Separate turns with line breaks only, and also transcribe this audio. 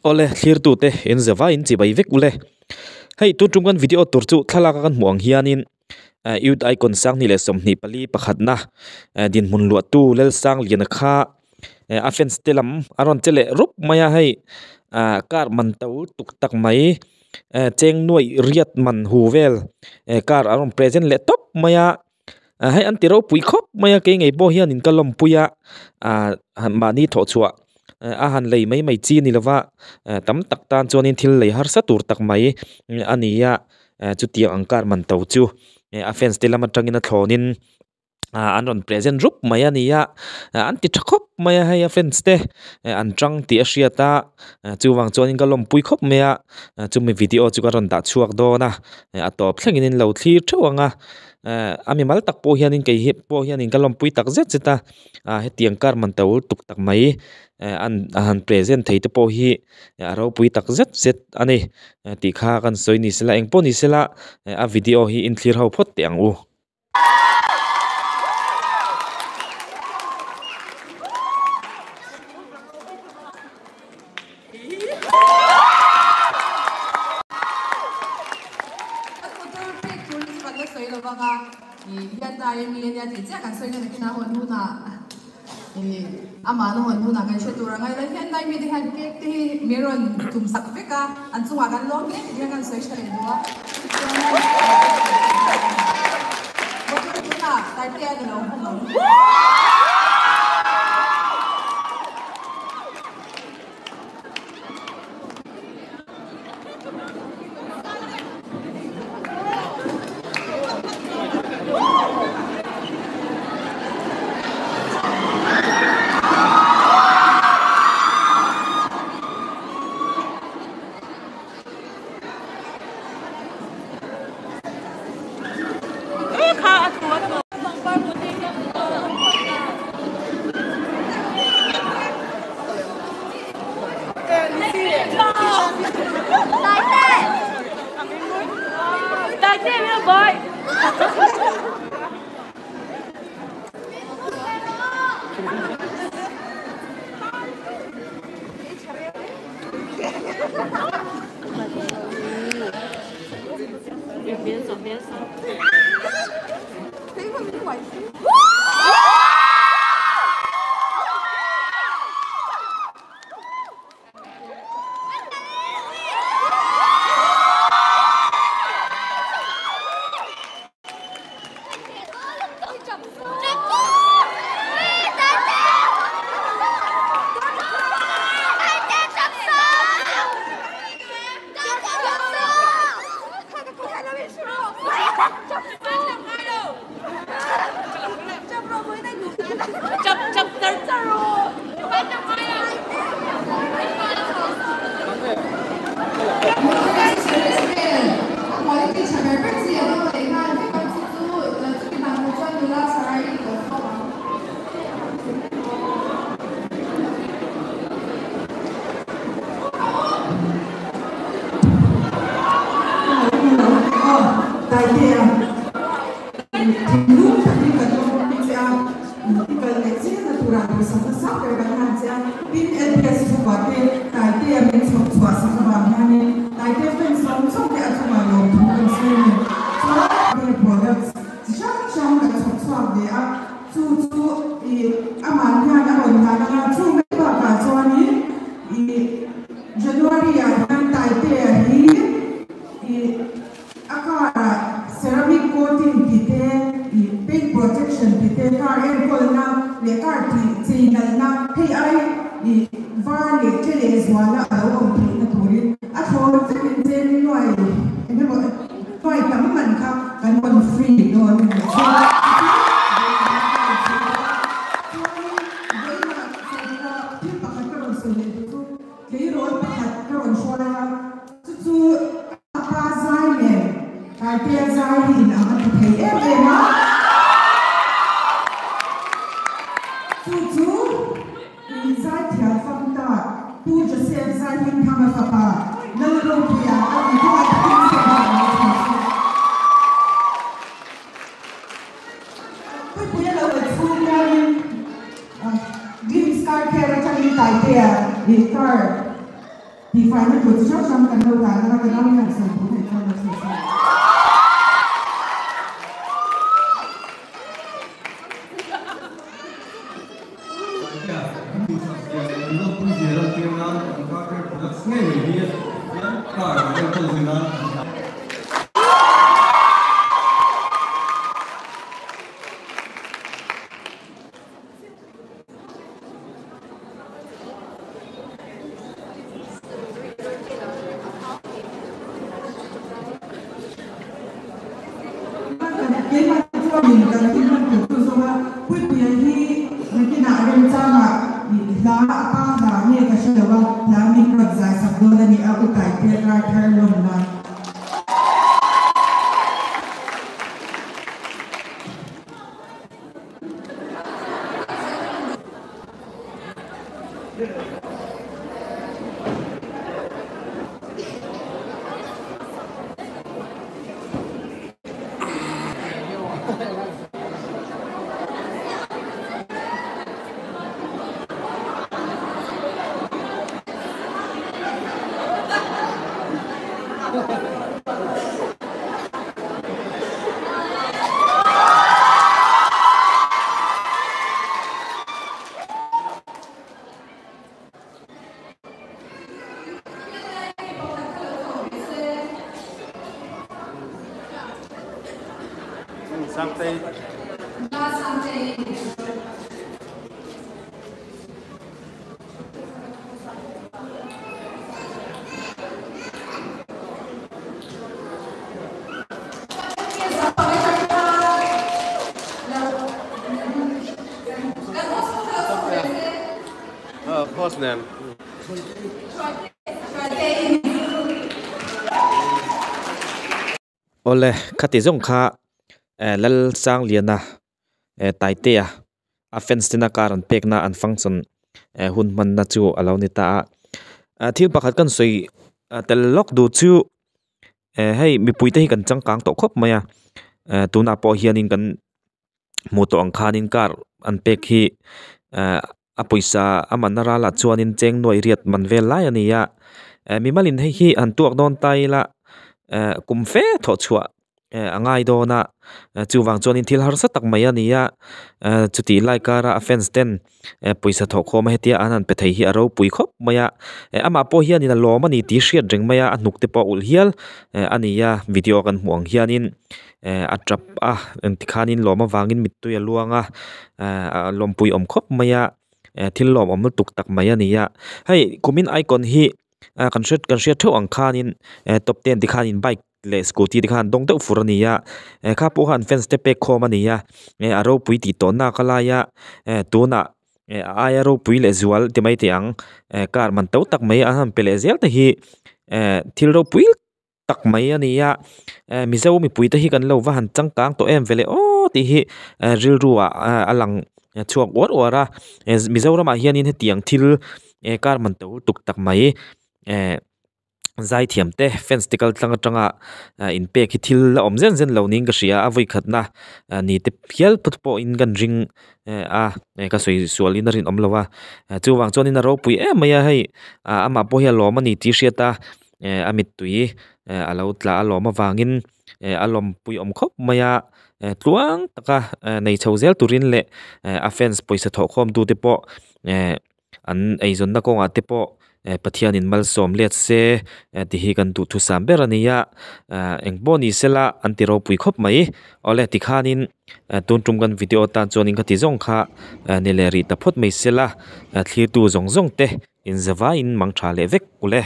ole clear tu te in zawa in chi bai vek ule hei tu tungan video tur chu thalaka kan muang hianin youth icon sang ni le somni pali pakhat na din mun lu tu lel sang lian kha offense telam aron chele rup maya hei kar man tau tuk tak mai cheng noi riat man huvel kar aron present le top maya hei an tiro pui khop maya ke ngei bo hian in kalom puya mani tho chua han lei mai chi ni lawa tam tak tan chonin thil lei har sa tur tak mai ania chu tia angkar man tau chu offense te lama tangina thlonin anon present rup maya nia anti thakop maya hai offense te an tang ti asiata chuwang chonin kalom pui khop maya chumi video chu karon da chuak do na atop thlengin lo thlir thawanga ami mal tak po hianin ke hi po hianin kalom pui tak zet zeta hetiang kar man tau tuk tak mai an present thei te po hi aro pui tak zet zet ani ti kha kan soi ni sela engpo ni sela a video hi in clear ho phot te ang u
Hyuandai mi nya ti cha kan soi na kina hon hu na ama no hon hu na kan she tura ngai la Hyuandai mi de han ke ti meron tum sak fe ka an chunga kan lo ke dia kan soi chale do motor na Taitea'N lo hu
thì phải nó chuột chốt trong cần đâu là nó cái năm nhận sự của thầy cho nó sự cái mà cho mình cần cái mà kiểu tôi xong á quyết định thì cái nào đem ra mà giá ta giá như cái sự đó giá mình cần giải sắp đôi là những áo cải thiện ra theo luôn mà
Something.
Not something.
Of course, ma'am.
Ole khati zong kha lal sang liana Taite'a offense tina karan pekna an function hun man na chu alo ni ta thil pakhat kan soi tel lok du chu hei mi puite hi kan changkang to khop maya tuna po hianin kan moto ang khanin kar an pek hi a poisa amanara la chuanin cheng noi riat man vel lai ania mi malin hei hi an tuak don tai la kum fe tho chua angai do na chuwang chuanin thil har sa tak mai ania chuti lai kara offense ten poisa tho khom hetia anan pe thei hi aro pui khop maya ama po hianin a lom ani ti hriat reng maya anuk te po ul hial ania video kan muang hianin atrap tikhanin loma wangin mittu ya luanga lompui om khop maya thil lom om tuk tak maya nia hei kumin icon hi kan shet tho ang khanin top 10 tikhanin bike le scooty dikhan dong deuh furania kha po han fence te pek khom ania aro pui ti ton na kalaya tuna ai aro pui le zual ti mai tiang kar man to tak mai a ham pele zel te hi thil ro pui tak mai ania mizo mi pui te hi kan lo wa han changkang to em vele o ti hi ril ruwa alang chuak or ora mizo rama hianin he tiang thil kar man to tuk tak mai zai thiam te fence tikal tanga in pe ki thil la om zen zen lo ning ka ria avoi khatna ni te phial putpo in gan ring ka soi sualin rin om lawa chuwang chonin ro pui maya hei ama po hia lom ani ti hriata amit tui alo tla aloma wangin alom pui om khop maya tluang taka nei chhozel turin le offense poisa tho khom du te po an eizon na ko nga te po pathianin mal som let se ti hi kan tu thu sam berania engboni sela antiro pui khop mai ole tikhanin tuntum gan video tan choning khati zong kha neleri ta phot mai sela thlir tu zong zong te in zawa in mangtha le vek ule